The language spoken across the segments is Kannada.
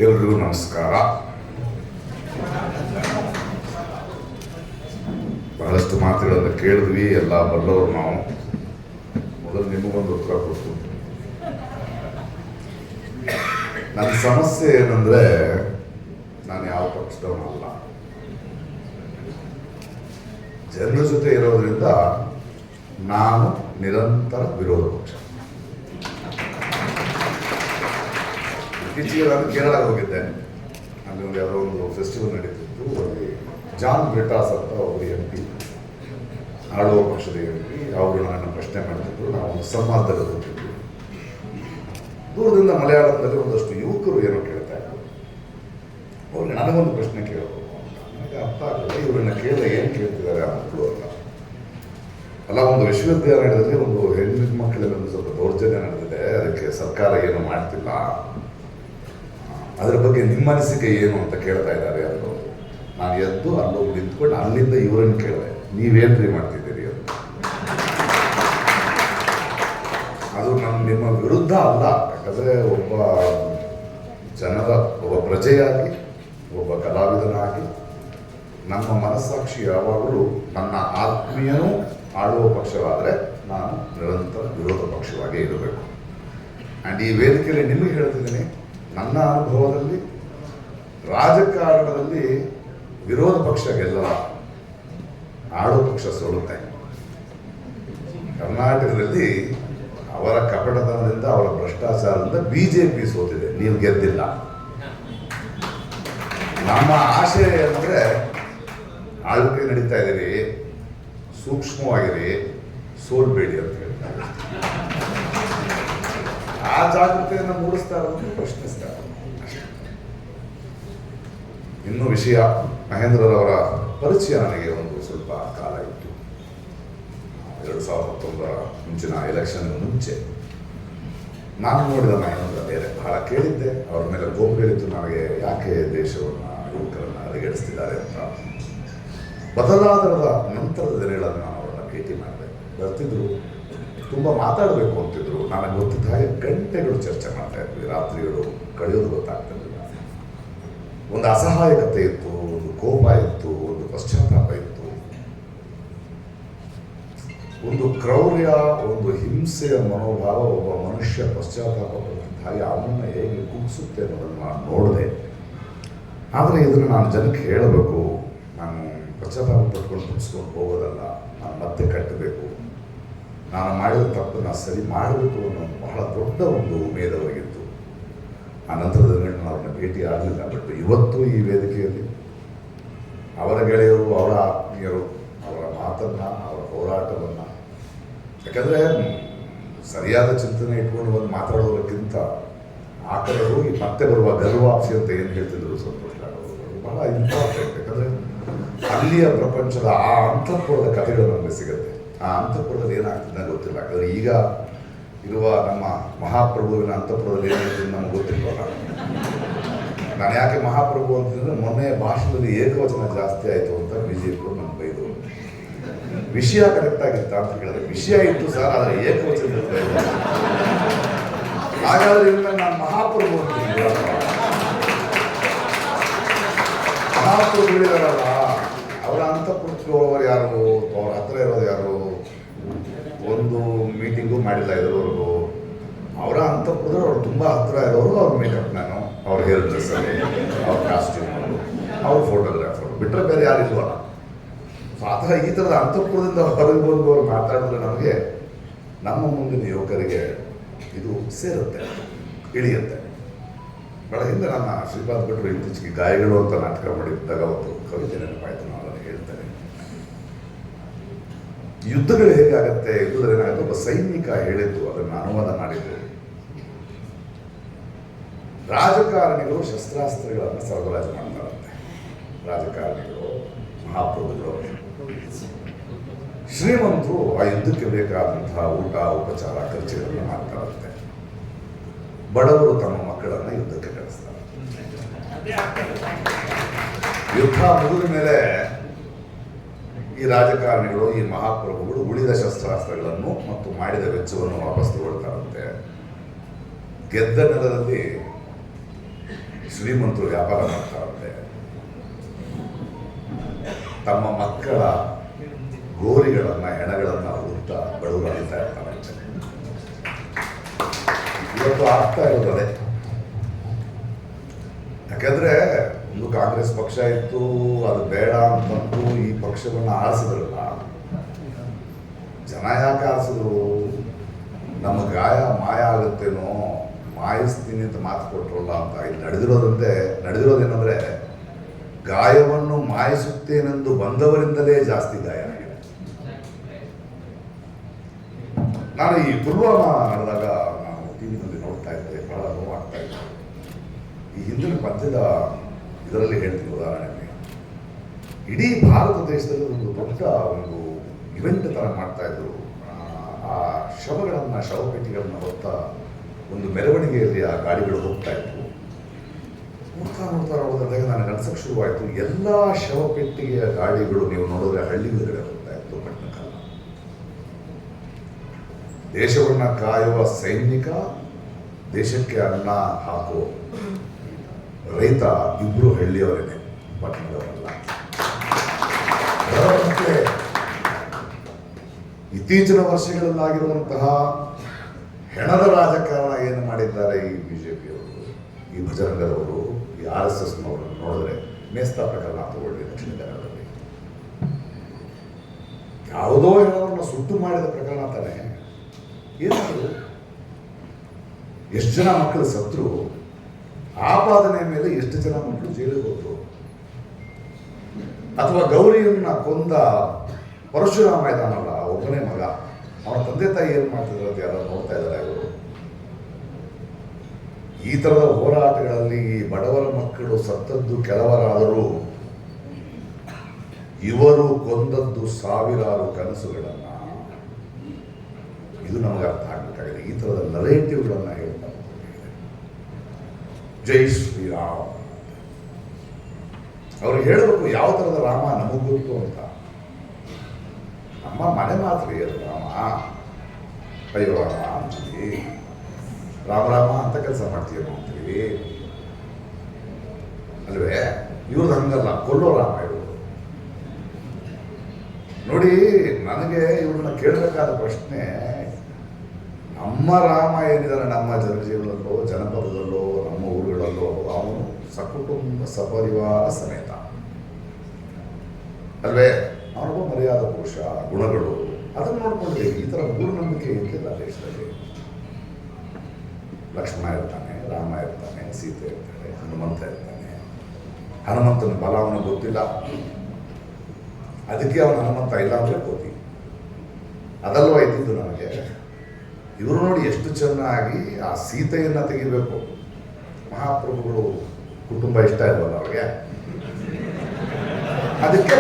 ಎಲ್ರಿಗೂ ನಮಸ್ಕಾರ. ಬಹಳಷ್ಟು ಮಾತುಗಳನ್ನು ಕೇಳಿದ್ವಿ, ಎಲ್ಲ ಬಲ್ಲವರು ನಾವು. ಮೊದಲು ನಿಮಗೊಂದು ಉತ್ತರ ಕೊಡ್ತೀನಿ. ನನ್ನ ಸಮಸ್ಯೆ ಏನಂದ್ರೆ, ನಾನು ಯಾವ ಪಕ್ಷದವನಲ್ಲ. ಜನರ ಜೊತೆ ಇರೋದ್ರಿಂದ ನಾನು ನಿರಂತರ ವಿರೋಧ ಪಕ್ಷ. ಇತ್ತೀಚೆಗೆ ನಾನು ಕೇರಳ ಹೋಗಿದ್ದೆ. ಅಲ್ಲಿ ಒಂದು ಯಾವುದೋ ಒಂದು ಫೆಸ್ಟಿವಲ್ ನಡೀತಿತ್ತು. ಅಲ್ಲಿ ಜಾನ್ ಬ್ರಿಟಾಸ್ ಅಂತ ಅವರು MP, ಆಳುವ ಪಕ್ಷದ MP. ಅವರು ನನ್ನನ್ನು ಪ್ರಶ್ನೆ ಮಾಡ್ತಿದ್ರು. ನಾವು ಒಂದು ಸಂವಾದದಲ್ಲಿ ಹೋಗ್ತಿದ್ವಿ. ದೂರದಿಂದ ಮಲಯಾಳದಲ್ಲಿ ಒಂದಷ್ಟು ಯುವಕರು ಏನೋ ಕೇಳ್ತಾ ಇದ್ರು. ಅವ್ರಿಗೆ ನನಗೊಂದು ಪ್ರಶ್ನೆ ಕೇಳಬೇಕು ಅಂತ. ನನಗೆ ಅರ್ಥ ಆಗಲ್ಲ, ಇವರನ್ನ ಕೇಳಿದ್ರೆ ಏನು ಕೇಳ್ತಿದ್ದಾರೆ ಆ ಮಕ್ಕಳು ಅಂತ. ಅಲ್ಲ, ಒಂದು ವಿಶ್ವವಿದ್ಯಾಲಯದಲ್ಲಿ ಒಂದು ಹೆಣ್ಣು ಮಕ್ಕಳಲ್ಲಿ ಒಂದು ಸ್ವಲ್ಪ ದೌರ್ಜನ್ಯ ನಡೆದಿದೆ, ಅದಕ್ಕೆ ಸರ್ಕಾರ ಏನು ಮಾಡ್ತಿಲ್ಲ, ಅದರ ಬಗ್ಗೆ ನಿಮ್ಮ ಅನಿಸಿಕೆ ಏನು ಅಂತ ಕೇಳ್ತಾ ಇದ್ದಾರೆ ಅಂತ. ನಾನು ಎದ್ದು ಅಲ್ಲೋಗಿ ನಿಂತ್ಕೊಂಡು ಅಲ್ಲಿಂದ ಇವರನ್ನು ಕೇಳಿದೆ, ನೀವೇನ್ರಿ ಮಾಡ್ತಿದ್ದೀರಿ ಅಂತ. ಅದು ನಿಮ್ಮ ವಿರುದ್ಧ ಅಲ್ಲ, ಯಾಕಂದರೆ ಒಬ್ಬ ಪ್ರಜೆಯಾಗಿ, ಒಬ್ಬ ಕಲಾವಿದನಾಗಿ ನಮ್ಮ ಮನಸ್ಸಾಕ್ಷಿ ಯಾವಾಗಲೂ ನನ್ನ ಆತ್ಮೀಯನೂ ಆಳುವ ಪಕ್ಷವಾದರೆ ನಾನು ನಿರಂತರ ವಿರೋಧ ಪಕ್ಷವಾಗಿ ಇರಬೇಕು. ಆ್ಯಂಡ್ ಈ ವೇದಿಕೆಯಲ್ಲಿ ನಿಮಗೆ ಹೇಳ್ತಿದ್ದೀನಿ, ನನ್ನ ಅನುಭವದಲ್ಲಿ ರಾಜಕಾರಣದಲ್ಲಿ ವಿರೋಧ ಪಕ್ಷ ಗೆಲ್ಲಲ್ಲ, ಆಳುವ ಪಕ್ಷ ಸೋಲುತ್ತೆ. ಕರ್ನಾಟಕದಲ್ಲಿ ಅವರ ಕಪಟತನದಿಂದ, ಅವರ ಭ್ರಷ್ಟಾಚಾರದಿಂದ BJP ಸೋತಿದೆ, ನೀವು ಗೆದ್ದಿಲ್ಲ. ನಮ್ಮ ಆಶಯ ಏನಂದ್ರೆ, ಆಳ್ವಿಕೆ ನಡೀತಾ ಇದ್ದೀರಿ, ಸೂಕ್ಷ್ಮವಾಗಿರಿ, ಸೋಲ್ಬೇಡಿ ಅಂತ ಹೇಳ್ತಾರೆ. ಆ ಜಾಗೃತಿಯನ್ನು ಮೂಡಿಸ್ತಾ ಇರೋದು, ಪ್ರಶ್ನಿಸ್ತಾ ಇರೋದು. ಇನ್ನೂ ವಿಷಯ, ಮಹೇಂದ್ರರವರ ಪರಿಚಯ ನನಗೆ ಒಂದು ಸ್ವಲ್ಪ ಕಾಲ ಇತ್ತು. 2019 ಮುಂಚಿನ ಎಲೆಕ್ಷನ್ ಮುಂಚೆ ನಾನು ನೋಡಿದ ಮಹೇಂದ್ರ ಬೇರೆ. ಬಹಳ ಕೇಳಿದ್ದೆ, ಅವ್ರ ಮೇಲೆ ಗೋಪುಗಳಿತ್ತು ನನಗೆ, ಯಾಕೆ ದೇಶವನ್ನು, ಯುವಕರನ್ನು ಹದಗೆಡಿಸ್ತಿದ್ದಾರೆ ಅಂತ. ಬದಲಾದ ನಂತರದ ದಿನಗಳಲ್ಲಿ ನಾನು ಅವರನ್ನು ಭೇಟಿ ಮಾಡಿದೆ. ಬರ್ತಿದ್ರು, ತುಂಬ ಮಾತಾಡಬೇಕು ಅಂತಿದ್ರು. ನನಗೆ ಗೊತ್ತಿದ್ದ ಹಾಗೆ ಗಂಟೆಗಳು ಚರ್ಚೆ ಮಾಡ್ತಾ ಇದ್ವಿ, ರಾತ್ರಿಗಳು ಕಳೆಯೋದು ಗೊತ್ತಾಗ್ತಿರಲಿಲ್ಲ. ಒಂದು ಅಸಹಾಯಕತೆ ಇತ್ತು, ಒಂದು ಕೋಪ ಇತ್ತು, ಒಂದು ಪಶ್ಚಾತ್ತಾಪ ಇತ್ತು, ಒಂದು ಕ್ರೌರ್ಯ, ಒಂದು ಹಿಂಸೆಯ ಮನೋಭಾವ. ಒಬ್ಬ ಮನುಷ್ಯ ಪಶ್ಚಾತ್ತಾಪ ಪಡ್ತಿದ್ದ ಹಾಗೆ ಅವನನ್ನು ಹೇಗೆ ಕುಗ್ಗಿಸುತ್ತೆ ಅನ್ನೋದನ್ನು ನಾನು ನೋಡಿದೆ. ಆದರೆ ಇದನ್ನು ನಾನು ಜನಕ್ಕೆ ಹೇಳಬೇಕು, ನಾನು ಪಶ್ಚಾತ್ತಾಪ ಪಟ್ಕೊಂಡು ಕುಗ್ಸ್ಕೊಂಡು ಹೋಗೋದಲ್ಲ, ನಾನು ಮತ್ತೆ ಕಟ್ಟಬೇಕು, ನಾನು ಮಾಡಿದ ತಪ್ಪನ್ನು ಸರಿ ಮಾಡಬೇಕು ಅನ್ನೋ ಬಹಳ ದೊಡ್ಡ ಒಂದು ಉಮೇದವಾಗಿತ್ತು. ಆ ನಂತರದ ದಿನಗಳನ್ನು ಅವ್ರನ್ನ ಭೇಟಿ ಆಗಲಿಲ್ಲ. ಬಟ್ ಇವತ್ತು ಈ ವೇದಿಕೆಯಲ್ಲಿ ಅವರ ಗೆಳೆಯರು, ಅವರ ಆತ್ಮೀಯರು, ಅವರ ಮಾತನ್ನು, ಅವರ ಹೋರಾಟವನ್ನು, ಯಾಕಂದರೆ ಸರಿಯಾದ ಚಿಂತನೆ ಇಟ್ಕೊಂಡು ಒಂದು ಮಾತಾಡೋದಕ್ಕಿಂತ ಆ ಕಡೆ ಹೋಗಿ ಮತ್ತೆ ಬರುವ ಗರ್ವಾಪ್ಸಿ ಅಂತ ಏನು ಹೇಳ್ತಿದ್ರು ಸಂತೋಷ ಆಗೋದು ಬಹಳ ಇಂಪಾರ್ಟೆಂಟ್. ಯಾಕಂದರೆ ಅಲ್ಲಿಯ ಪ್ರಪಂಚದ ಆ ಅಂತಃಪುರದ ಕಥೆಗಳು ನಮಗೆ ಸಿಗುತ್ತೆ. ಆ ಅಂತಃಪುರದಲ್ಲಿ ಏನಾಗ್ತದೆ ಗೊತ್ತಿಲ್ಲ. ಯಾಕಂದರೆ ಈಗ ಇರುವ ನಮ್ಮ ಮಹಾಪ್ರಭುವಿನ ಅಂತಃಪುರದಲ್ಲಿ ಏನಾಗ್ತದೆ ನಮ್ಗೆ ಗೊತ್ತಿಲ್ವಲ್ಲ. ನಾನು ಯಾಕೆ ಮಹಾಪ್ರಭು ಅಂತಂದರೆ, ಮೊನ್ನೆ ಭಾಷಣದಲ್ಲಿ ಏಕವಚನ ಜಾಸ್ತಿ ಆಯಿತು ಅಂತ BJP ನಮ್ಮ ಬೈದು. ವಿಷಯ ಕರೆಕ್ಟ್ ಆಗಿತ್ತ ಅಂತ ಹೇಳಿದ್ರೆ, ವಿಷಯ ಇತ್ತು ಸರ್, ಆದರೆ ಏಕವಚನ ಇರ್ತಾ ಇಲ್ಲ. ಹಾಗಾದ್ರೆ ಇನ್ನು ನಾನು ಮಹಾಪ್ರಭು ಅಂತಿದ್ದೆ. ಮಹಾಪ್ರಭು ಹೇಳಿದಾರಲ್ಲ, ಅವರ ಅಂತಃಪುರಕ್ಕೆ ಹೋಗೋರು ಯಾರು, ಅವ್ರ ಹತ್ರ ಇರೋದು ಯಾರು, ಒಂದು ಮೀಟಿಂಗು ಮಾಡಿಲ್ಲ ಇರೋವರೆಗೂ. ಅವರ ಅಂತಃಪುರದಲ್ಲಿ ಅವ್ರು ತುಂಬ ಹತ್ತಿರ ಇರೋರು, ಅವ್ರ ಮೇಕಪ್ ಮ್ಯಾನು, ಅವ್ರ ಹೇರ್ ಡ್ರೆಸ್ಸಲ್ಲಿ, ಅವ್ರ ಕಾಸ್ಟ್ಯೂಮು, ಅವ್ರ ಫೋಟೋಗ್ರಾಫರು ಬಿಟ್ಟರೆ ಬೇರೆ ಯಾರಿಲ್ವಲ್ಲ. ಸೊ ಆ ಥರ ಈ ಥರದ ಅಂತಃಪುರದಿಂದ ಹೊರಗೆ ಬಂದು ಅವ್ರು ಮಾತಾಡಿದ್ರೆ ನಮಗೆ, ನಮ್ಮ ಮುಂದಿನ ಯುವಕರಿಗೆ ಇದು ಸೇರುತ್ತೆ, ಇಳಿಯುತ್ತೆ. ಬಹಳ ಹಿಂದೆ ನನ್ನ ಶ್ರೀಪಾದ್ ಭಟ್ರು ಇತ್ತೀಚೆಗೆ ಗಾಯಗಳು ಅಂತ ನಾಟಕ ಮಾಡಿದ್ದಾಗ ಒಂದು ಕವಿತೆ ನೆನಪಾಯಿತು. ನಾನು ಅದನ್ನು ಹೇಳ್ತೇನೆ. ಯುದ್ಧಗಳು ಹೇಗಾಗತ್ತೆ, ಯುದ್ಧದಲ್ಲಿ ಏನಾಗುತ್ತೆ, ಒಬ್ಬ ಸೈನಿಕ ಹೇಳಿದ್ದು, ಅದನ್ನು ಅನುವಾದ ಮಾಡಿದ್ದು, ರಾಜಕಾರಣಿಗಳು ಶಸ್ತ್ರಾಸ್ತ್ರಗಳನ್ನು ಸರಬರಾಜು ಮಾಡ್ತಾರಂತೆ. ರಾಜಕಾರಣಿಗಳು, ಮಹಾಪ್ರಭುಗಳು, ಶ್ರೀಮಂತರು ಆ ಯುದ್ಧಕ್ಕೆ ಬೇಕಾದಂತಹ ಊಟ, ಉಪಚಾರ, ಖರ್ಚುಗಳನ್ನು ಮಾಡ್ತಾರಂತೆ. ಬಡವರು ತಮ್ಮ ಮಕ್ಕಳನ್ನು ಯುದ್ಧಕ್ಕೆ ಕಳಿಸ್ತಾರೆ. ಯುದ್ಧ ಮುಗಿದ ಮೇಲೆ ಈ ರಾಜಕಾರಣಿಗಳು, ಈ ಮಹಾಪ್ರಭುಗಳು ಉಳಿದ ಶಸ್ತ್ರಾಸ್ತ್ರಗಳನ್ನು ಮತ್ತು ಮಾಡಿದ ವೆಚ್ಚವನ್ನು ವಾಪಸ್ ತಗೊಳ್ತಾರಂತೆ. ಗೆದ್ದ ನೆಲದಲ್ಲಿ ಶ್ರೀಮಂತರು ವ್ಯಾಪಾರ ಮಾಡ್ತಾರಂತೆ, ತಮ್ಮ ಮಕ್ಕಳ ಗೋರಿಗಳನ್ನ ಹೆಣಗಳನ್ನ ಹುಡುಕ್ತಾ ಬಡವರು ಅಳಿತಾ ಇರ್ತಾರಂತೆ. ಇವತ್ತು ಆಗ್ತಾ ಇರೋದೇ. ಯಾಕಂದ್ರೆ ಒಂದು ಕಾಂಗ್ರೆಸ್ ಪಕ್ಷ ಇತ್ತು, ಅದು ಬೇಡ ಅಂತಂದು ಈ ಪಕ್ಷವನ್ನು ಆರಿಸಿದ್ರಲ್ಲ. ಜನ ಯಾಕೆ ಆರಿಸಿದ್ರು? ನಮ್ಮ ಗಾಯ ಮಾಯ ಆಗುತ್ತೇನೋ, ಮಾಯಿಸ್ತೀನಿ ಅಂತ ಮಾತು ಕೊಟ್ರಲ್ಲ ಅಂತ. ಇಲ್ಲಿ ನಡೆದಿರೋದೇನೆಂದ್ರೆ ಗಾಯವನ್ನು ಮಾಯಿಸುತ್ತೇನೆಂದು ಬಂದವರಿಂದಲೇ ಜಾಸ್ತಿ ಗಾಯ ಆಗಿದೆ. ನಾನು ಈ ಪುಲ್ವಾಮಾ ನಡೆದಾಗ ನಾನು ಟಿವಿನಲ್ಲಿ ನೋಡ್ತಾ ಇದ್ದೆ, ಬಹಳ ನೋವಾಗ್ತಾ ಇದ್ದೆ. ಈ ಹಿಂದಿನ ಪಂದ್ಯದ ಇದರಲ್ಲಿ ಹೇಳ್ತೀನಿ ಉದಾಹರಣೆಗೆ, ಇಡೀ ಭಾರತ ದೇಶದಲ್ಲಿ ಒಂದು ದೊಡ್ಡ ಒಂದು ಇವೆಂಟ್ ಥರ ಮಾಡ್ತಾ ಇದ್ರು. ಆ ಶವಪೆಟ್ಟಿಗಳನ್ನು ಹೊತ್ತ ಒಂದು ಮೆರವಣಿಗೆಯಲ್ಲಿ ಆ ಗಾಡಿಗಳು ಹೋಗ್ತಾ ಇತ್ತು. ನೋಡ್ದಾಗ ನನಗೆ ಅನ್ಸಕ್ಕೆ ಶುರುವಾಯಿತು, ಎಲ್ಲ ಶವಪೆಟ್ಟಿಗೆಯ ಗಾಡಿಗಳು ನೀವು ನೋಡಿದ್ರೆ ಹಳ್ಳಿಗಳ ಹೋಗ್ತಾ ಇತ್ತು. ಪಟ್ಟಣಕ್ಕಲ್ಲ. ದೇಶವನ್ನ ಕಾಯುವ ಸೈನಿಕ, ದೇಶಕ್ಕೆ ಅನ್ನ ಹಾಕೋ ರೈತ ಇಬ್ರು ಹಳ್ಳಿಯವರೇನೆ, ಪಟ್ಟಣದವರಲ್ಲ. ಇತ್ತೀಚಿನ ವರ್ಷಗಳಲ್ಲಾಗಿರುವಂತಹ ಹೆಣದ ರಾಜಕಾರಣ ಏನು ಮಾಡಿದ್ದಾರೆ ಈ ಬಿಜೆಪಿಯವರು, ಈ ಭಜರಂಗದವರು, ಈ RSSನವರು ನೋಡಿದ್ರೆ ಮೇಸ್ತಾ ಪ್ರಕರಣ ತಗೊಳ್ಳಿ. ದಕ್ಷಿಣ ಕನ್ನಡದಲ್ಲಿ ಯಾವುದೋ ಹೆಣವನ್ನು ಸುಟ್ಟು ಮಾಡಿದ ಪ್ರಕರಣ ತಾನೆ. ಏನಾದ್ರು ಎಷ್ಟು ಜನ ಮಕ್ಕಳು ಸತ್ರು, ಆಪಾದನೆ ಮೇಲೆ ಎಷ್ಟು ಜನ ಮಕ್ಕಳು ಜೈಲಿಗೆ ಹೋದ್ರು. ಅಥವಾ ಗೌರಿಯನ್ನ ಕೊಂದ ಪರಶುರಾಮ ಇದ್ದಾನಲ್ಲ, ಒಬ್ಬನೇ ಮಗ, ಅವನ ತಂದೆ ತಾಯಿ ಏನ್ ಮಾಡ್ತಿದ್ರು ಅಂತ ಯಾರು ನೋಡ್ತಾ ಇದ್ದಾರೆ ಅವರು. ಈ ತರದ ಹೋರಾಟಗಳಲ್ಲಿ ಬಡವರ ಮಕ್ಕಳು ಸತ್ತದ್ದು ಕೆಲವರಾದರೂ ಇವರು ಕೊಂದದ್ದು ಸಾವಿರಾರು ಕನಸುಗಳನ್ನ. ಇದು ನಮಗೆ ಅರ್ಥ ಆಗ್ಬೇಕಾಗಿದೆ. ಈ ತರದ ನರೇಟಿವ್ಗಳನ್ನ ಹೇಳ್ತಾ ಜೈ ಶ್ರೀರಾಮ್ ಅವ್ರು ಹೇಳಬೇಕು, ಯಾವ ತರದ ರಾಮ ನಮಗ್ ಗೊತ್ತು ಅಂತ. ನಮ್ಮ ಮನೆ ಮಾತ್ರ ಏನು ರಾಮ, ಅಯ್ಯೋ ರಾಮ ಅಂತೀವಿ, ರಾಮ ರಾಮ ಅಂತ ಕೆಲಸ ಮಾಡ್ತೀವಿ ಅಂತೀವಿ ಅಲ್ವೇ. ಇವ್ರದ್ದು ಹಂಗಲ್ಲ, ಕೊಲ್ಲೋ ರಾಮ ಇವರು. ನೋಡಿ, ನನಗೆ ಇವ್ರನ್ನ ಕೇಳಬೇಕಾದ ಪ್ರಶ್ನೆ, ನಮ್ಮ ರಾಮ ಏನಿದ್ದಾರೆ ನಮ್ಮ ಜನಜೀವನದಲ್ಲೋ, ಜನಪದದಲ್ಲೋ, ನಮ್ಮ ಊರುಗಳಲ್ಲೋ, ಅವನು ಸಕುಟುಂಬ ಸಪರಿವಾರ ಸಮೇತ ಅಲ್ವೇ. ಅವನಿಗೂ ಮರ್ಯಾದ ಪುರುಷ ಗುಣಗಳು, ಅದನ್ನು ನೋಡ್ಕೊಂಡ್ರೆ ಈ ಥರ ಮೂಢನಂಬಿಕೆ ಇರ್ಲಿಲ್ಲ ದೇಶದಲ್ಲಿ. ಲಕ್ಷ್ಮಣ ಇರ್ತಾನೆ, ರಾಮ ಇರ್ತಾನೆ, ಸೀತೆ ಇರ್ತಾನೆ, ಹನುಮಂತ ಇರ್ತಾನೆ. ಹನುಮಂತನ ಬಲ ಅವನಿಗೆ ಗೊತ್ತಿಲ್ಲ, ಅದಕ್ಕೆ ಅವನ ಹನುಮಂತ ಇಲ್ಲ ಅಂದ್ರೆ ಕೋತಿ. ಅದಲ್ವ ಇದ್ದಿದ್ದು ನನಗೆ. ಇವರು ನೋಡಿ ಎಷ್ಟು ಚೆನ್ನಾಗಿ ಆ ಸೀತೆಯನ್ನ ತೆಗಿಬೇಕು. ಮಹಾಪ್ರಭುಗಳು ಕುಟುಂಬ ಇಷ್ಟ ಇಲ್ವಲ್ಲ ಅವ್ರಿಗೆ, ಅದಕ್ಕೆ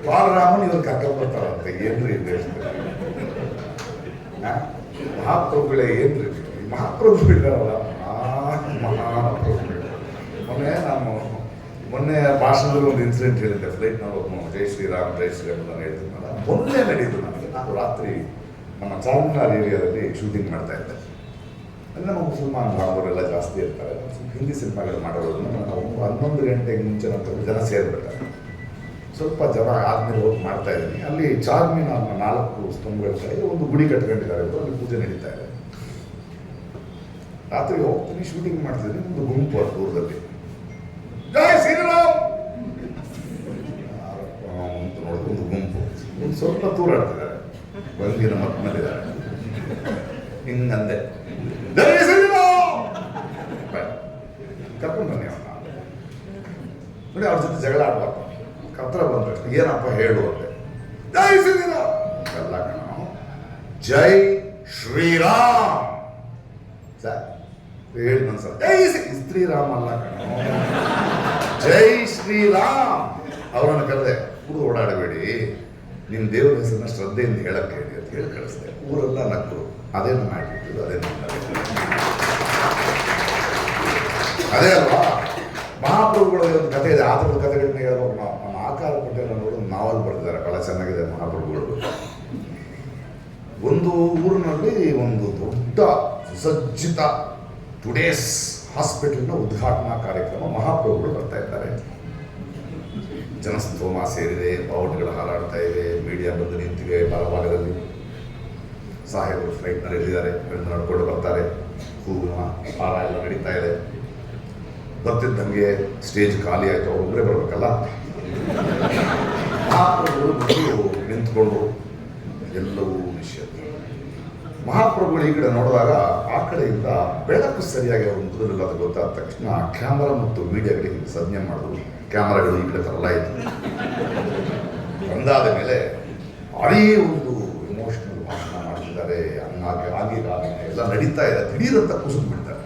ಬಾಲರಾಮನ್ ಇವ್ರು ಕರ್ಕೊಂಡು ಬರ್ತಾರಂತೆ. ಏನ್ರಿ ದೇಶದಲ್ಲಿ ಮಹಾಪ್ರಭುಗಳೇ, ಏನ್ರಿ ಮಹಾಪ್ರಭುಗಳಿದಾರಲ್ಲ, ಮಹಾಪ್ರಭುಗಳು. ಮೊನ್ನೆ ಭಾಷಣದಲ್ಲಿ ಒಂದು ಇನ್ಸಿಡೆಂಟ್ ಹೇಳಿದ್ದೆ. ಫ್ಲೈಟ್ನಲ್ಲಿ ಒಬ್ಬನು ಜೈ ಶ್ರೀರಾಮ್ ಜೈ ಶ್ರೀರಾಮ್ ನಾನು ಹೇಳ್ತಿದ್ನಲ್ಲ, ಮೊನ್ನೆ ನಡೀತು ನನಗೆ. ನಾನು ರಾತ್ರಿ ನಮ್ಮ ಚಾರ್ಮಿನಾರ್ ಏರಿಯಾದಲ್ಲಿ ಶೂಟಿಂಗ್ ಮಾಡ್ತಾ ಇದ್ದೆ. ಅಲ್ಲಿ ನಮ್ಮ ಮುಸಲ್ಮಾನ್ ಬಾಂಧವರೆಲ್ಲ ಜಾಸ್ತಿ ಇರ್ತಾರೆ. ಹಿಂದಿ ಸಿನಿಮಾಗಳು ಮಾಡೋದು ನಾವು 11 ಗಂಟೆಗೆ ಮುಂಚೆ ನಂತರ ಜನ ಸೇರಿಬಿಡ್ತಾರೆ. ಸ್ವಲ್ಪ ಜನ ಆದ್ಮೇಲೆ ಹೋಗಿ ಮಾಡ್ತಾ ಇದ್ದೀನಿ. ಅಲ್ಲಿ ಚಾರ್ಮಿನಾರ್ನ 4 ಸ್ತಂಭಗಳ ಕಡೆಗೆ ಒಂದು ಗುಡಿ ಕಟ್ಕೊಂಡಿದ್ದಾರೆ, ಅಲ್ಲಿ ಪೂಜೆ ನಡೀತಾ ಇದೆ. ರಾತ್ರಿ ಹೋಗ್ತೀನಿ, ಶೂಟಿಂಗ್ ಮಾಡ್ತಿದ್ದೀನಿ. ಒಂದು ಗುಂಪು ಅದು ದೂರದಲ್ಲಿ ಜೈ ಶ್ರೀರಾಮ್ ಅಂತ ನೋಡಿದ್ರೆ ಒಂದು ಗುಂಪು ಒಂದು ಸ್ವಲ್ಪ ತೂರಾಡ್ತಿದ್ದಾರೆ, ಬಂಗಿನ ಮಕ್ಕಳಿದ್ದಾರೆ. ಹಿಂಗಂದೆ ಜೈ ಶ್ರೀರಾಮ್ ಕರ್ಕೊಂಡು ಬನ್ನಿ ಅವನ್ನ ನೋಡಿ, ಅವ್ರ ಜೊತೆ ಜಗಳ ಆಡ್ಬಾರ್ದು. ಹತ್ರ ಬಂದ್ರೆ ಏನಪ್ಪ ಹೇಳು ಅಂದೆ. ಜೈ ಶ್ರೀರಾಮ್ ಎಲ್ಲ ಕಣ, ಜೈ ಶ್ರೀರಾಮ್ ಸರ್ ಹೇಳಿ ಒಂದ್ಸಲ. ಜೈ ಶ್ರೀರಾಮ್ ಅಲ್ಲ ಕಣ, ಜೈ ಶ್ರೀರಾಮ್. ಅವರನ್ನು ಕರೆದೆ, ಹುಡುಗ ಓಡಾಡಬೇಡಿ, ನಿಮ್ಮ ದೇವರ ಹೆಸರನ್ನ ಶ್ರದ್ಧೆಯಿಂದ ಹೇಳಕ್ಕೆ ಹೇಳಿ ಅಂತ ಹೇಳಿ ಕಳಿಸ್ದೆ. ಊರೆಲ್ಲ ನಕ್ಕರು. ಅದೇ ನನ್ನ ಆಗಿತ್ತು, ಅದೇ ನನ್ನ ಅದೇ ಅಲ್ವಾ. ಮಹಾಪ್ರಭುಗಳ ಒಂದು ಕಥೆ ಇದೆ, ಆ ಥರದ ಕಥೆಗಳನ್ನ ಹೇಳ್ಬೇಕು ನಾವು. ನಮ್ಮ ಆಕಾರ ಪಟೇಲ್ ಅನ್ನೋರು ಒಂದು ನಾವಲ್ ಬರೆದಿದ್ದಾರೆ, ಬಹಳ ಚೆನ್ನಾಗಿದೆ ಮಹಾಪ್ರಭುಗಳು. ಒಂದು ಊರಿನಲ್ಲಿ ಒಂದು ದೊಡ್ಡ ಸುಸಜ್ಜಿತ ಟುಡೇಸ್ ಹಾಸ್ಪಿಟಲ್ನ ಉದ್ಘಾಟನಾ ಕಾರ್ಯಕ್ರಮ ಮಹಾಪ್ರಭುಗಳು ಬರ್ತಾ ಇದ್ದಾರೆ. ಜನಸ್ತೋಮ ಸೇರಿದೆ, ಬಾವುಟಗಳು ಹಾರಾಡ್ತಾ ಇವೆ, ಮೀಡಿಯಾ ಬಂದು ನಿಂತಿವೆ ಬಲಭಾಗದಲ್ಲಿ. ಸಾಹೇಬರು ಫ್ಲೈಟ್ನಲ್ಲಿ ಇಲ್ಲಿದ್ದಾರೆ, ನಡ್ಕೊಂಡು ಬರ್ತಾರೆ. ಹೂವಿನ ಹಾರ ಎಲ್ಲ ನಡೀತಾ ಇದೆ. ಬರ್ತಿದ್ದಂಗೆ ಸ್ಟೇಜ್ ಖಾಲಿ ಆಯಿತು, ಅವ್ರು ಒಬ್ಬರೇ ಬರಬೇಕಲ್ಲ. ಮಹಾಪ್ರಭುಗಳು ನಿಂತ್ಕೊಂಡು ಎಲ್ಲವೂ ನಿಶ್ಚಿತ. ಮಹಾಪ್ರಭುಗಳು ಈ ಕಡೆ ನೋಡಿದಾಗ ಆ ಕಡೆಯಿಂದ ಬೆಳಕು ಸರಿಯಾಗಿ ಅವರು ಮುಗಿದಿಲ್ಲ ಅಂತ ಗೊತ್ತಾದ ತಕ್ಷಣ ಕ್ಯಾಮರಾ ಮತ್ತು ಮೀಡಿಯಾಗಳಿಗೆ ಸಂಜ್ಞೆ ಮಾಡಿದ್ರು. ಕ್ಯಾಮರಾಗಳು ಈ ಕಡೆ ತರಲ್ಲ ಇತ್ತು. ಬಂದಾದ ಮೇಲೆ ಭಾರೀ ಒಂದು ಇಮೋಷನಲ್ ಭಾಷಣ ಮಾಡ್ತಿದ್ದಾರೆ. ಹಂಗಾಗಿ ಎಲ್ಲ ನಡೀತಾ ಇದೆ. ದಿಢೀರಂತ ಕುಸಿದು ಬಿಡ್ತಾರೆ.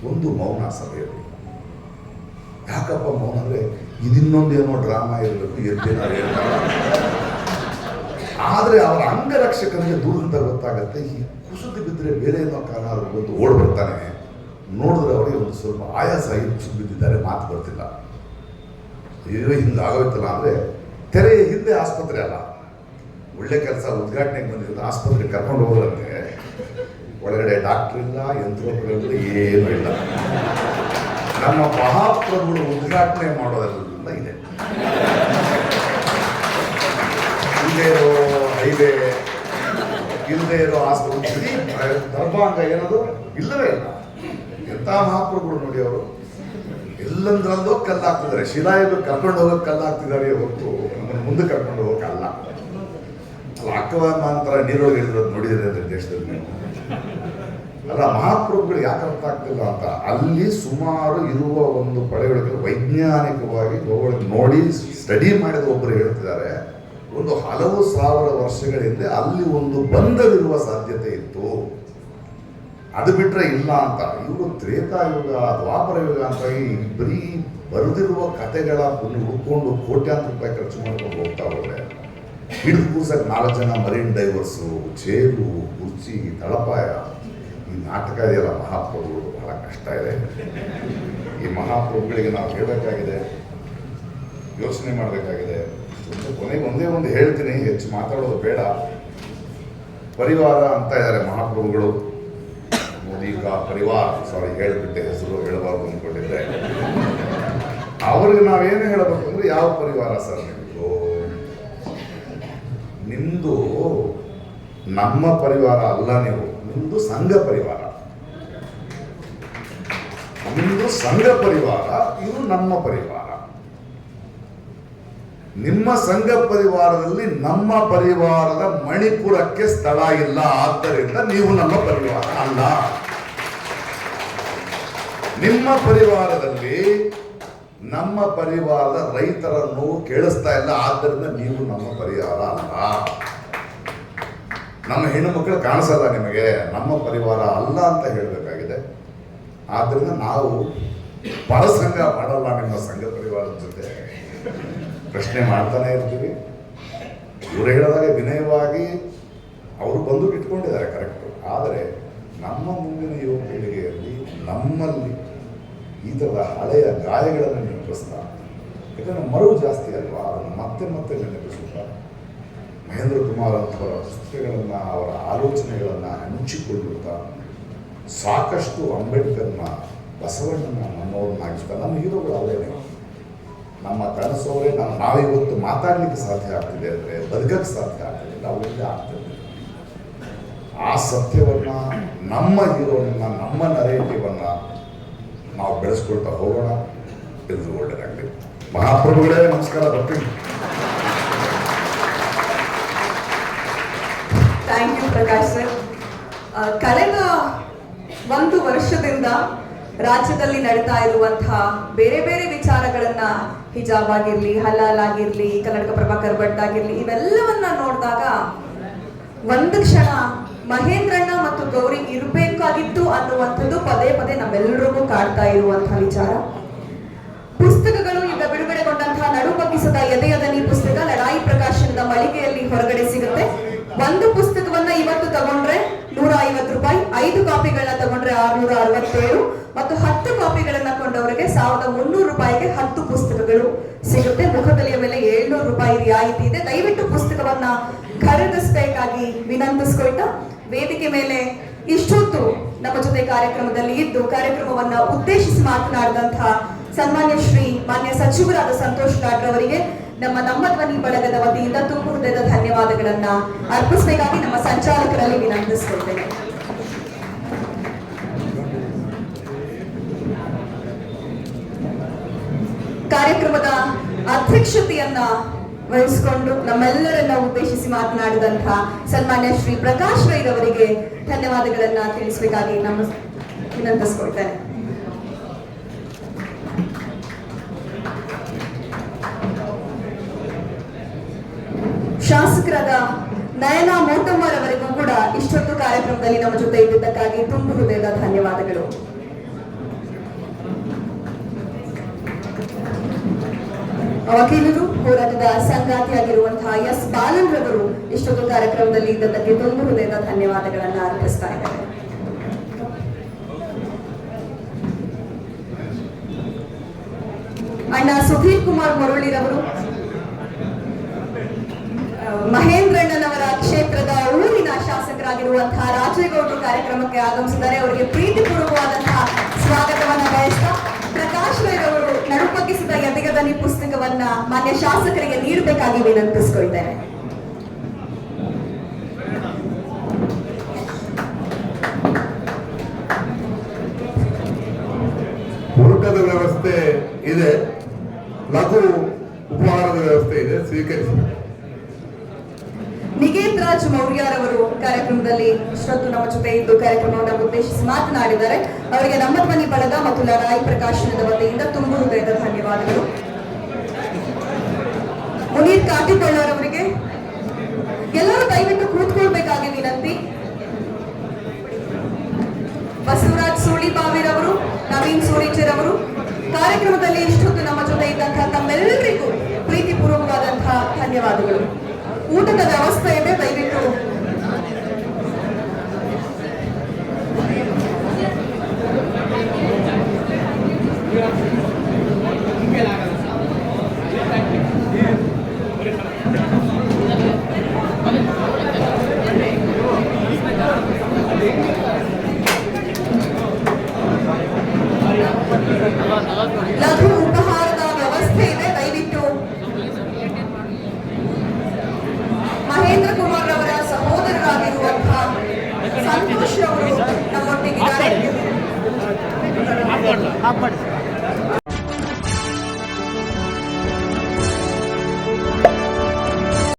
ಒಂದು ಮೌನ ಸಭೆಯಲ್ಲಿ. ಯಾಕಪ್ಪ ಮೌನ ಅಂದರೆ ಇದಿನ್ನೊಂದೇನೋ ಡ್ರಾಮಾ ಇರಬೇಕು, ಎದ್ದೇನಾರು ಹೇಳ್ತಾರೆ. ಆದರೆ ಅವರ ಅಂಗರಕ್ಷಕನಿಗೆ ದೂರದಿಂದ ಗೊತ್ತಾಗತ್ತೆ, ಈ ಕುಸಿದು ಬಿದ್ದರೆ ಬೇರೆ ಏನೋ ಕಾರಣ ಬಂದು ಓಡ್ ಬರ್ತಾನೆ. ನೋಡಿದ್ರೆ ಅವರಿಗೆ ಒಂದು ಸ್ವಲ್ಪ ಆಯಾಸ ಆಗಿ ಕುಸಿದು ಬಿದ್ದಿದ್ದಾರೆ, ಮಾತು ಬರ್ತಿಲ್ಲ. ಅಯ್ಯೋ ಹಿಂಗೆ ಆಗೋಯ್ತಲ್ಲ ಅಂದರೆ ತೆರೆಯ ಹಿಂದೆ ಆಸ್ಪತ್ರೆ ಅಲ್ಲ, ಒಳ್ಳೆ ಕೆಲಸ ಉದ್ಘಾಟನೆಗೆ ಬಂದಿದ್ದು ಆಸ್ಪತ್ರೆಗೆ ಕರ್ಕೊಂಡು ಹೋಗೋದಂತೆ. ಒಳಗಡೆ ಡಾಕ್ಟರ್ ಇಲ್ಲ, ಯಂತ್ರೋಪಕರಣಗಳು ಏನೂ ಇಲ್ಲ. ನಮ್ಮ ಮಹಾಪ್ರಭುಗಳು ಉದ್ಘಾಟನೆ ಮಾಡೋದೆಲ್ಲ ಇದೆ. ಇಲ್ಲದೇ ಇರೋ ಹೈವೇ, ಇಲ್ಲದೆ ಇರೋ ಆಸ್ಪತ್ರೆ, ದರ್ಭಾಂಗ ಏನದು ಇಲ್ಲವೇ ಇಲ್ಲ. ಎಂಥ ಮಹಾಪ್ರಭುಗಳು ನೋಡಿ ಅವರು. ಎಲ್ಲಂದ್ರಲ್ಲೋ ಕಲ್ಲಾಗ್ತಿದ್ದಾರೆ. ಶಿಲಾಯುಗ ಕರ್ಕೊಂಡು ಹೋಗೋಕೆ ಕಲ್ಲಾಗ್ತಿದ್ದಾರೆ ಹೊರತು ನಮ್ಮನ್ನು ಮುಂದೆ ಕರ್ಕೊಂಡು ಹೋಗೋಕ್ಕಲ್ಲ. ಅಲ್ಲ, ಅಕ್ಕವಾಂತರ ನೀರೊಳಗೆ ಇಳಿದ್ರದ್ದು ನೋಡಿದರೆ ಅಂದರೆ ದೇಶದಲ್ಲಿ ನೀವು ಅಲ್ಲ. ಮಹಾಪ್ರಭುಗಳು ಯಾಕೆ ಅರ್ಥ ಆಗ್ತಿಲ್ಲ ಅಂತ, ಅಲ್ಲಿ ಸುಮಾರು ಇರುವ ಒಂದು ಪಡೆಗಳಿಗೆ ವೈಜ್ಞಾನಿಕವಾಗಿ ನೋಡಿ ಸ್ಟಡಿ ಮಾಡಿದ ಒಬ್ಬರು ಹೇಳ್ತಿದ್ದಾರೆ, ಒಂದು ಹಲವು ಸಾವಿರ ವರ್ಷಗಳ ಹಿಂದೆ ಅಲ್ಲಿ ಒಂದು ಬಂದವಿರುವ ಸಾಧ್ಯತೆ ಇತ್ತು, ಅದು ಬಿಟ್ಟರೆ ಇಲ್ಲ ಅಂತ. ಇವರು ತ್ರೇತಾಯುಗ, ದ್ವಾಪರ ಯುಗ ಅಂತ ಈ ಬರೀ ಬರೆದಿರುವ ಕಥೆಗಳ ಹುಡ್ಕೊಂಡು ಕೋಟ್ಯಾಂತರ ರೂಪಾಯಿ ಖರ್ಚು ಮಾಡ್ಕೊಂಡು ಹೋಗ್ತಾ ಹೋದ್ರೆ ಹಿಡಿದು ಕೂಸಕ್ಕೆ 4 ಜನ ಮರೀನ್ ಡೈವರ್ಸು, ಚೇರು, ಕುರ್ಚಿ, ತಳಪಾಯ, ಈ ನಾಟಕ ಇದೆಯಲ್ಲ ಮಹಾಪ್ರಭುಗಳು, ಬಹಳ ಕಷ್ಟ ಇದೆ. ಈ ಮಹಾಪ್ರಭುಗಳಿಗೆ ನಾವು ಹೇಳಬೇಕಾಗಿದೆ, ಯೋಚನೆ ಮಾಡಬೇಕಾಗಿದೆ. ಕೊನೆಗೆ ಒಂದೇ ಒಂದು ಹೇಳ್ತೀನಿ, ಹೆಚ್ಚು ಮಾತಾಡೋದು ಬೇಡ. ಪರಿವಾರ ಅಂತ ಇದ್ದಾರೆ ಮಹಾಪ್ರಭುಗಳು. ಮೋದಿ ಕಾ ಪರಿವಾರ, ಸಾರಿ ಹೇಳಿಬಿಟ್ಟೆ, ಹೆಸರು ಹೇಳಬಾರ್ದು ಅಂದ್ಕೊಂಡಿದ್ದೆ. ಅವ್ರಿಗೆ ನಾವೇನು ಹೇಳಬೇಕು ಅಂದ್ರೆ, ಯಾವ ಪರಿವಾರ ಸರ್ ನಿಮ್ಮದು? ನಿಮ್ಮದು ನಮ್ಮ ಪರಿವಾರ ಅಲ್ಲ, ನಿಮ್ಮದು ಸಂಘ ಪರಿವಾರ. ನಿಮ್ಮದು ಸಂಘ ಪರಿವಾರ, ಇದು ನಮ್ಮ ಪರಿವಾರ. ನಿಮ್ಮ ಸಂಘ ಪರಿವಾರದಲ್ಲಿ ನಮ್ಮ ಪರಿವಾರದ ಮಣಿಪುರಕ್ಕೆ ಸ್ಥಳ ಇಲ್ಲ, ಆದ್ದರಿಂದ ನೀವು ನಮ್ಮ ಪರಿವಾರ ಅಲ್ಲ. ನಿಮ್ಮ ಪರಿವಾರದಲ್ಲಿ ನಮ್ಮ ಪರಿವಾರದ ರೈತರ ನೋವು ಕೇಳಿಸ್ತಾ ಇಲ್ಲ, ಆದ್ದರಿಂದ ನೀವು ನಮ್ಮ ಪರಿವಾರ ಅಲ್ಲ. ನಮ್ಮ ಹೆಣ್ಣು ಮಕ್ಕಳು ಕಾಣಿಸಲ್ಲ ನಿಮಗೆ, ನಮ್ಮ ಪರಿವಾರ ಅಲ್ಲ ಅಂತ ಹೇಳಬೇಕಾಗಿದೆ. ಆದ್ದರಿಂದ ನಾವು ಪರಸಂಘ ಮಾಡಲ್ಲ, ನಿಮ್ಮ ಸಂಘ ಪರಿವಾರದ ಜೊತೆ ಪ್ರಶ್ನೆ ಮಾಡ್ತಾನೆ ಇರ್ತೀವಿ. ಇವರು ಹೇಳಿದಾಗ ವಿನಯವಾಗಿ ಅವರು ಬಂದು ಇಟ್ಕೊಂಡಿದ್ದಾರೆ, ಕರೆಕ್ಟು. ಆದರೆ ನಮ್ಮ ಮುಂದಿನ ಯುವ ಪೀಳಿಗೆಯಲ್ಲಿ ನಮ್ಮಲ್ಲಿ ಈ ಥರದ ಹಳೆಯ ಗಾಯಗಳನ್ನು ನೆನಪಿಸ್ತಾ, ಯಾಕಂದರೆ ಮರವು ಜಾಸ್ತಿ ಅಲ್ವಾ, ಅದನ್ನು ಮತ್ತೆ ಮತ್ತೆ ನೆನಪಿಸುತ್ತಾ ಮಹೇಂದ್ರ ಕುಮಾರ್ ಅವರ ಪುಸ್ತಕಗಳನ್ನು, ಅವರ ಆಲೋಚನೆಗಳನ್ನು ಹಂಚಿಕೊಳ್ಳುತ್ತಾ ಸಾಕಷ್ಟು ಅಂಬೇಡ್ಕರ್ನ, ಬಸವಣ್ಣನ ನಮ್ಮವ್ರನ್ನಾಗಿಸ್ತಾ, ನಮ್ಮ ಹೀರೋಗಳು ಅವರೇನೆ, ನಮ್ಮ ಕನಸವರೇ. ನಾವಿವತ್ತು ಮಾತಾಡಲಿಕ್ಕೆ ಸಾಧ್ಯ ಆಗ್ತಿದೆ ಅಂದರೆ, ಬದುಕಕ್ಕೆ ಸಾಧ್ಯ ಆಗ್ತಿದೆ, ಅವರಿಂದ ಆಗ್ತದೆ. ಆ ಸತ್ಯವನ್ನು, ನಮ್ಮ ಹೀರೋನನ್ನು, ನಮ್ಮ ನರೇಟಿವನ್ನು ನಾವು ಬೆಳೆಸ್ಕೊಳ್ತಾ ಹೋಗೋಣ. ಎಲ್ಲರೂ ಒಳ್ಳೆಯದಾಗಲಿ. ಮಹಾಪ್ರಭುಗಳೇ ನಮಸ್ಕಾರ, ಬರ್ತೀನಿ. Thank you Prakash sir. ಕಳೆದ 1 ವರ್ಷದಿಂದ ರಾಜ್ಯದಲ್ಲಿ ನಡೀತಾ ಇರುವಂತಹ ಬೇರೆ ಬೇರೆ ವಿಚಾರಗಳನ್ನ, ಹಿಜಾಬ್ ಆಗಿರ್ಲಿ, ಹಲಾಲ್ ಆಗಿರ್ಲಿ, ಕನ್ನಡಕ ಪ್ರಭಾಕರ್ ಭಟ್ ಆಗಿರ್ಲಿ, ಇವೆಲ್ಲವನ್ನ ನೋಡಿದಾಗ ಒಂದು ಕ್ಷಣ ಮಹೇಂದ್ರಣ್ಣ ಮತ್ತು ಗೌರಿ ಇರಬೇಕಾಗಿತ್ತು ಅನ್ನುವಂಥದ್ದು ಪದೇ ಪದೇ ನಮ್ಮೆಲ್ಲರಿಗೂ ಕಾಡ್ತಾ ಇರುವಂತಹ ವಿಚಾರ. ಪುಸ್ತಕಗಳು ಈಗ ಬಿಡುಗಡೆಗೊಂಡಂತಹ ನಡು ಬಗ್ಗಿಸದ ಎದೆಯದನಿ ಪುಸ್ತಕ ಲಡಾಯಿ ಪ್ರಕಾಶನದ ಮಳಿಗೆಯಲ್ಲಿ ಹೊರಗಡೆ ಸಿಗುತ್ತೆ. ಒಂದು ಪುಸ್ತಕವನ್ನ ಇವತ್ತು ತಗೊಂಡ್ರೆ 150 ರೂಪಾಯಿ, 5 ಕಾಪಿಗಳನ್ನ ತಗೊಂಡ್ರೆ 667 ಮತ್ತು 10 ಕಾಪಿಗಳನ್ನ ಕೊಂಡವರಿಗೆ 1300 ರೂಪಾಯಿಗೆ 10 ಪುಸ್ತಕಗಳು ಸಿಗುತ್ತೆ. ಮುಖಬೆಲೆಯ ಮೇಲೆ 700 ರೂಪಾಯಿ ರಿಯಾಯಿತಿ ಇದೆ. ದಯವಿಟ್ಟು ಪುಸ್ತಕ ಆಶೀರ್ವಾದವನ್ನ ಖರೀದಿಸಬೇಕಾಗಿ ವಿನಂತಿಸ್ಕೊಳ್ತಾ ವೇದಿಕೆ ಮೇಲೆ ಇಷ್ಟೊತ್ತು ನಮ್ಮ ಜೊತೆ ಕಾರ್ಯಕ್ರಮದಲ್ಲಿ ಇದ್ದು ಕಾರ್ಯಕ್ರಮವನ್ನ ಉದ್ದೇಶಿಸಿ ಮಾತನಾಡಿದಂತಹ ಸನ್ಮಾನ್ಯ ಶ್ರೀ ಮಾನ್ಯ ಸಚಿವರಾದ ಸಂತೋಷ್ ಲಾಡ್ ಅವರಿಗೆ ನಮ್ಮ ಧ್ವನಿ ಬಳಗದ ವತಿಯಿಂದ ತುಂಬ ಹೃದಯದ ಧನ್ಯವಾದಗಳನ್ನ ಅರ್ಪಿಸಬೇಕಾಗಿ ನಮ್ಮ ಸಂಚಾಲಕರಲ್ಲಿ ವಿನಂತಿಸಿಕೊಳ್ತೇನೆ. ಕಾರ್ಯಕ್ರಮದ ಅಧ್ಯಕ್ಷತೆಯನ್ನ ವಹಿಸಿಕೊಂಡು ನಮ್ಮೆಲ್ಲರನ್ನ ಉದ್ದೇಶಿಸಿ ಮಾತನಾಡಿದಂತಹ ಸನ್ಮಾನ್ಯ ಶ್ರೀ ಪ್ರಕಾಶ್ ರೈ ಅವರಿಗೆ ಧನ್ಯವಾದಗಳನ್ನ ತಿಳಿಸಬೇಕಾಗಿ ವಿನಂತಿಸಿಕೊಳ್ತೇನೆ. ಶಾಸಕರಾದ ನಯನಾ ಮೋಟಮ್ಮರ್ ಅವರಿಗೂ ಕೂಡ ಇಷ್ಟೊತ್ತು ಕಾರ್ಯಕ್ರಮದಲ್ಲಿ ನಮ್ಮ ಜೊತೆ ಇದ್ದಿದ್ದಕ್ಕಾಗಿ ತುಂಬ ಹೃದಯದ ಧನ್ಯವಾದಗಳು. ವಕೀಲರು ಹೋರಾಟದ ಸಂಗಾತಿಯಾಗಿರುವಂತಹ ಎಸ್ ಬಾಲನ್ ರವರು ಇಷ್ಟೊಂದು ಕಾರ್ಯಕ್ರಮದಲ್ಲಿ ಇದ್ದದಕ್ಕೆ ತುಂಬ ಹೃದಯದ ಧನ್ಯವಾದಗಳನ್ನ ಅರ್ಪಿಸ್ತಾ ಇದ್ದಾರೆ. ಅಣ್ಣ ಸುಧೀರ್ ಕುಮಾರ್ ಮುರಳಿರವರು ಮಹೇಂದ್ರಣ್ಣನವರ ಕ್ಷೇತ್ರದ ಊರಿನ ಶಾಸಕರಾಗಿರುವಂತಹ ರಾಜೇಗೌಡರು ಕಾರ್ಯಕ್ರಮಕ್ಕೆ ಆಗಮಿಸಿದ್ದಾರೆ. ಅವರಿಗೆ ಪ್ರೀತಿಪೂರ್ವಕವಾದಂತಹ ಸ್ವಾಗತವನ್ನ ಬಯಸ್ತಾ ಪ್ರಕಾಶ್ ರೈ ಅವರು ನಡುಪಗ್ಗಿಸಿದ ಎದೆಗದನಿ ಪುಸ್ತಕವನ್ನ ಮಾನ್ಯ ಶಾಸಕರಿಗೆ ನೀಡಬೇಕಾಗಿ ವಿನಂತಿಸಿಕೊಳ್ತೇನೆ. ಊಟದ ವ್ಯವಸ್ಥೆ ಇದೆ, ಲಘು ಉಪಹಾರದ ವ್ಯವಸ್ಥೆ ಇದೆ, ಸ್ವೀಕರಿಸಿ. ನಿಗೇತ್ ರಾಜ್ ಮೌರ್ಯರವರು ಕಾರ್ಯಕ್ರಮದಲ್ಲಿ ಇಷ್ಟೊತ್ತು ನಮ್ಮ ಜೊತೆ ಇದ್ದು ಕಾರ್ಯಕ್ರಮವನ್ನು ಉದ್ದೇಶಿಸಿ ಮಾತನಾಡಿದ್ದಾರೆ. ಅವರಿಗೆ ನಮ್ಮ ಧ್ವನಿ ಬಳಗ ಮತ್ತು ಲಡಾಯಿ ಪ್ರಕಾಶನದ ವತಿಯಿಂದ ತುಂಬ ಹೃದಯದ ಧನ್ಯವಾದಗಳು. ಮುನೀರ್ ಕಾಟಿಕೊಳ್ಳರವರಿಗೆ ಎಲ್ಲರೂ ದಯವಿಟ್ಟು ಕೂತ್ಕೊಳ್ಬೇಕಾಗಿ ವಿನಂತಿ. ಬಸವರಾಜ್ ಸೂಳಿಬಾವಿರವರು, ನವೀನ್ ಸೂಳಿಚರ್ ಅವರು ಕಾರ್ಯಕ್ರಮದಲ್ಲಿ ಇಷ್ಟೊತ್ತು ನಮ್ಮ ಜೊತೆ ಇದ್ದಂತಹ ತಮ್ಮೆಲ್ಲರಿಗೂ ಪ್ರೀತಿಪೂರ್ವಕವಾದಂತಹ ಧನ್ಯವಾದಗಳು. ಊಟದ ವ್ಯವಸ್ಥೆ ಇದೆ, ದಯವಿಟ್ಟು